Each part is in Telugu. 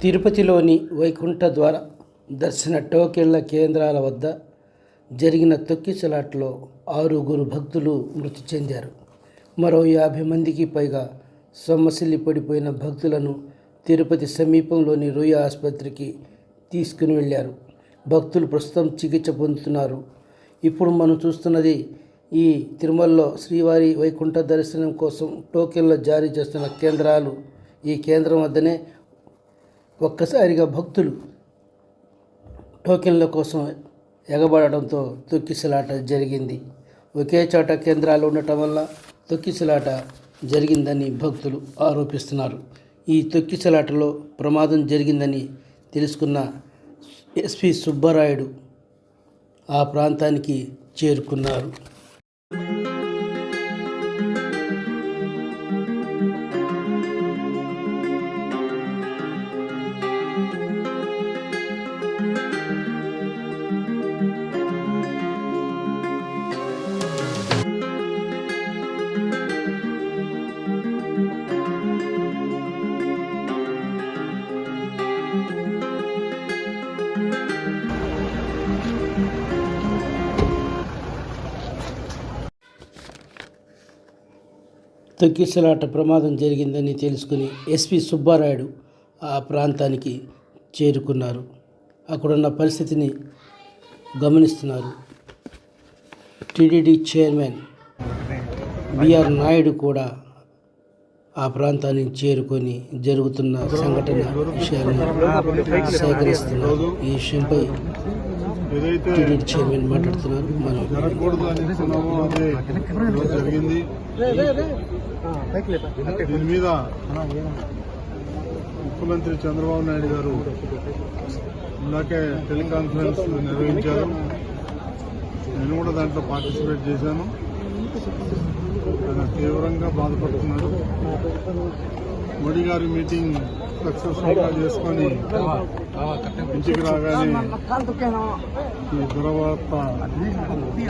తిరుపతిలోని వైకుంఠ ద్వార దర్శన టోకెన్ల కేంద్రాల వద్ద జరిగిన తొక్కిసలాటలో 6 భక్తులు మృతి చెందారు. మరో 50 మందికి పైగా సొమ్మసిల్లి పడిపోయిన భక్తులను తిరుపతి సమీపంలోని రుయా ఆసుపత్రికి తీసుకుని వెళ్లారు. భక్తులు ప్రస్తుతం చికిత్స పొందుతున్నారు. ఇప్పుడు మనం చూస్తున్నది ఈ తిరుమలలో శ్రీవారి వైకుంఠ దర్శనం కోసం టోకెన్లు జారీ చేస్తున్న కేంద్రాలు. ఈ కేంద్రం వద్దనే ఒక్కసారిగా భక్తులు టోకెన్ల కోసం ఎగబడడంతో తొక్కిసలాట జరిగింది. ఒకే చోట కేంద్రాలు ఉండటం వల్ల తొక్కిసలాట జరిగిందని భక్తులు ఆరోపిస్తున్నారు. ఈ తొక్కిసలాటలో ప్రమాదం జరిగిందని తెలుసుకున్న ఎస్పీ సుబ్బరాయుడు ఆ ప్రాంతానికి చేరుకున్నారు. తొక్కిసలాట ప్రమాదం జరిగిందని తెలుసుకుని ఎస్పీ సుబ్బారాయుడు ఆ ప్రాంతానికి చేరుకున్నారు. అక్కడున్న పరిస్థితిని గమనిస్తున్నారు. టీటీడీ చైర్మన్ బిఆర్ నాయుడు కూడా ఆ ప్రాంతానికి చేరుకొని జరుగుతున్న సంఘటన విషయాలను సేకరిస్తున్నారు. ఈ విషయంపై టీటీడీ చైర్మన్ మాట్లాడుతున్నారు. దీని మీద ముఖ్యమంత్రి చంద్రబాబు నాయుడు గారు ఇందాకే టెలికాన్ఫరెన్స్ నిర్వహించారు. నేను కూడా దాంట్లో పార్టిసిపేట్ చేశాను. ఆయన తీవ్రంగా బాధపడుతున్నారు. మోడీ గారి మీటింగ్ సక్సెస్ఫుల్గా చేసుకొని ఇంటికి రాగానే ఈ దురవార్త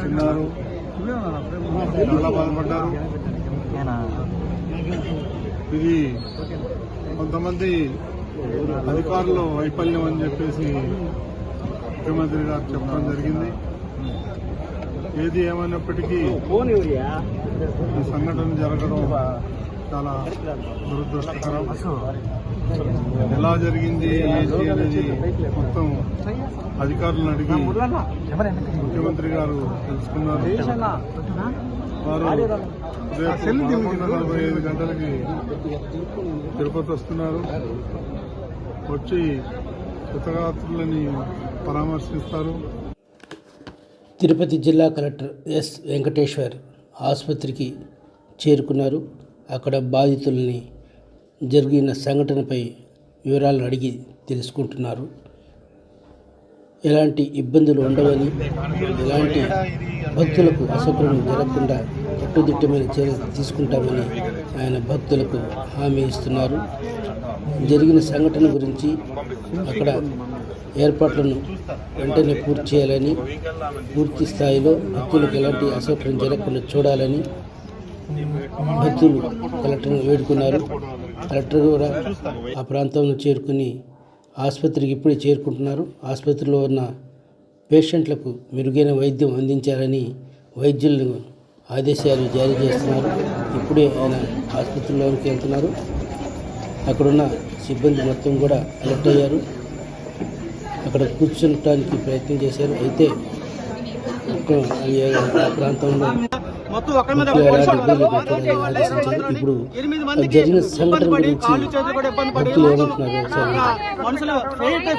విన్నారు. చాలా బాధపడ్డారు. ఇది కొంతమంది అధికారులు వైఫల్యం అని చెప్పేసి ముఖ్యమంత్రి గారు చెప్పడం జరిగింది. ఏది ఏమైనప్పటికీ ఈ సంఘటన జరగడం చాలా దురదృష్టకరం. ఎలా జరిగింది ఏంటి అనేది మొత్తం అధికారులను అడిగి ముఖ్యమంత్రి గారు తెలుసుకున్నారు. వారు రేపు 11:45 గంటలకి తిరుపతి వస్తున్నారు. వచ్చి క్షతగాత్రులని పరామర్శిస్తారు. తిరుపతి జిల్లా కలెక్టర్ ఎస్ వెంకటేశ్వర్ ఆసుపత్రికి చేరుకున్నారు. అక్కడ బాధితులని జరిగిన సంఘటనపై వివరాలను అడిగి తెలుసుకుంటున్నారు. ఎలాంటి ఇబ్బందులు ఉండవని, ఎలాంటి భక్తులకు అసౌకర్యం జరగకుండా కట్టుదిట్టమైన చర్యలు తీసుకుంటామని ఆయన భక్తులకు హామీ ఇస్తున్నారు. జరిగిన సంఘటన గురించి అక్కడ ఏర్పాట్లను వెంటనే పూర్తి చేయాలని, పూర్తి స్థాయిలో భక్తులకు ఎలాంటి అసౌకర్యం జరగకుండా చూడాలని భక్తులు కలెక్టర్ను వేడుకున్నారు. కలెక్టర్ కూడా ఆ ప్రాంతంలో చేరుకుని ఆసుపత్రికి ఇప్పుడే చేరుకుంటున్నారు. ఆసుపత్రిలో ఉన్న పేషెంట్లకు మెరుగైన వైద్యం అందించాలని వైద్యులను ఆదేశాలు జారీ చేస్తున్నారు. ఇప్పుడే ఆయన ఆసుపత్రిలోకి వెళ్తున్నారు. అక్కడున్న సిబ్బంది మొత్తం కూడా అలర్ట్ అయ్యారు. అక్కడ కూర్చోటానికి ప్రయత్నం చేశారు. అయితే ఆ ప్రాంతంలో ఇప్పుడు జరిగిన సంఘటన గురించి భక్తులు ఏమంటున్నారు? మనుషులు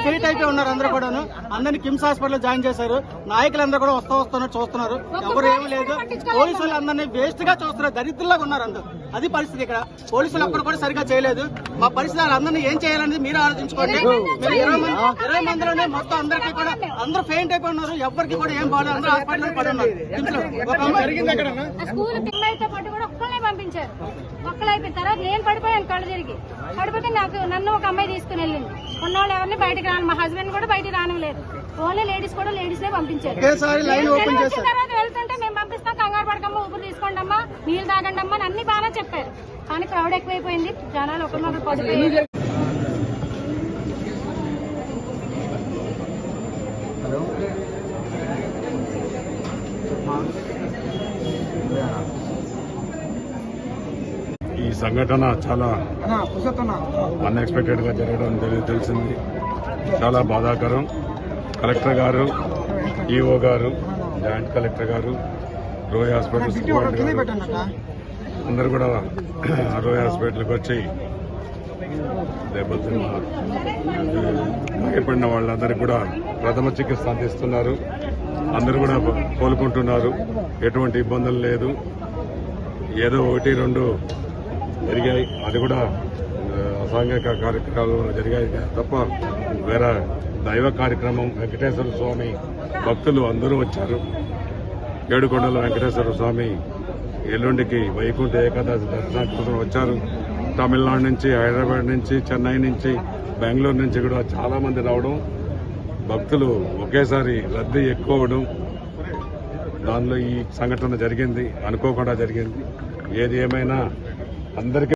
ఫెయిట్ అయిపోయి ఉన్నారు. అందరూ కూడా అందరినీ కిమ్స్ హాస్పిటల్ జాయిన్ చేశారు. నాయకులందరూ కూడా వస్తున్నారు, చూస్తున్నారు. ఎవరు ఏమీ లేదు. పోలీసులు అందరినీ వేస్ట్ గా చూస్తున్నారు. దరిద్రులాగా ఉన్నారు అందరూ. అది పరిస్థితి. ఇక్కడ పోలీసులు అక్కడ కూడా సరిగా చేయలేదు. మా పరిస్థితి అందరినీ ఏం చేయాలనేది మీరు ఆలోచించుకోండి. 20 మందిలోనే మొత్తం అందరికీ కూడా అందరూ ఫెయింట్ అయిపోయి ఉన్నారు. ఎవరికి కూడా ఏం బాగాలేదు. అందరూ హాస్పిటల్ పడి ఉన్నారు. పంపించారు. ఒక్కలు అయిపోయిన తర్వాత నేను పడిపోయాను. కళ్ళు తిరిగి పడిపోతే నన్ను ఒక అమ్మాయి తీసుకుని వెళ్ళింది. ఉన్నవాళ్ళు ఎవరిని బయటకు రాను, మా హస్బెండ్ కూడా బయటకు రానివ్వలేదు. ఓన్లీ లేడీస్ కూడా లేడీస్ నే పంపించారు. తర్వాత వెళ్తుంటే మేము పంపిస్తాం, కంగారు పడకమ్మా, ఊపిరి తీసుకోండి అమ్మా, నీళ్ళు తాగండి అమ్మా అని అన్ని బాగా చెప్పారు. కానీ క్రౌడ్ ఎక్కువైపోయింది. జనాలు ఒకరినొకరు పడిపోయి ఈ సంఘటన చాలా అన్ఎక్స్పెక్టెడ్ గా జరగడం తెలిసింది. చాలా బాధాకరం. కలెక్టర్ గారు, ఈఓ గారు, జాయింట్ కలెక్టర్ గారు, రోయ్ హాస్పిటల్ సూపరింటెండెంట్ గారు అందరూ కూడా రోయ్ హాస్పిటల్కి వచ్చి దెబ్బతిన్న గాయపడిన వాళ్ళందరికీ కూడా ప్రథమ చికిత్స అందిస్తున్నారు. అందరూ కూడా కోలుకుంటున్నారు. ఎటువంటి ఇబ్బందులు లేదు. ఏదో 1-2 జరిగాయి, అది కూడా అసాంఘిక కార్యక్రమాలు జరిగాయి తప్ప వేరే దైవ కార్యక్రమం. వెంకటేశ్వర స్వామి భక్తులు అందరూ వచ్చారు. ఏడుకొండల వెంకటేశ్వర స్వామి ఎల్లుండికి వైకుంఠ ఏకాదశి దర్శనానికి కోసం వచ్చారు. తమిళనాడు నుంచి, హైదరాబాద్ నుంచి, చెన్నై నుంచి, బెంగళూరు నుంచి కూడా చాలా మంది రావడం, భక్తులు ఒకేసారి రద్దీ ఎక్కువ అవడం, దానిలో ఈ సంఘటన జరిగింది. అనుకోకుండా జరిగింది. ఏది ఏమైనా అందరికీ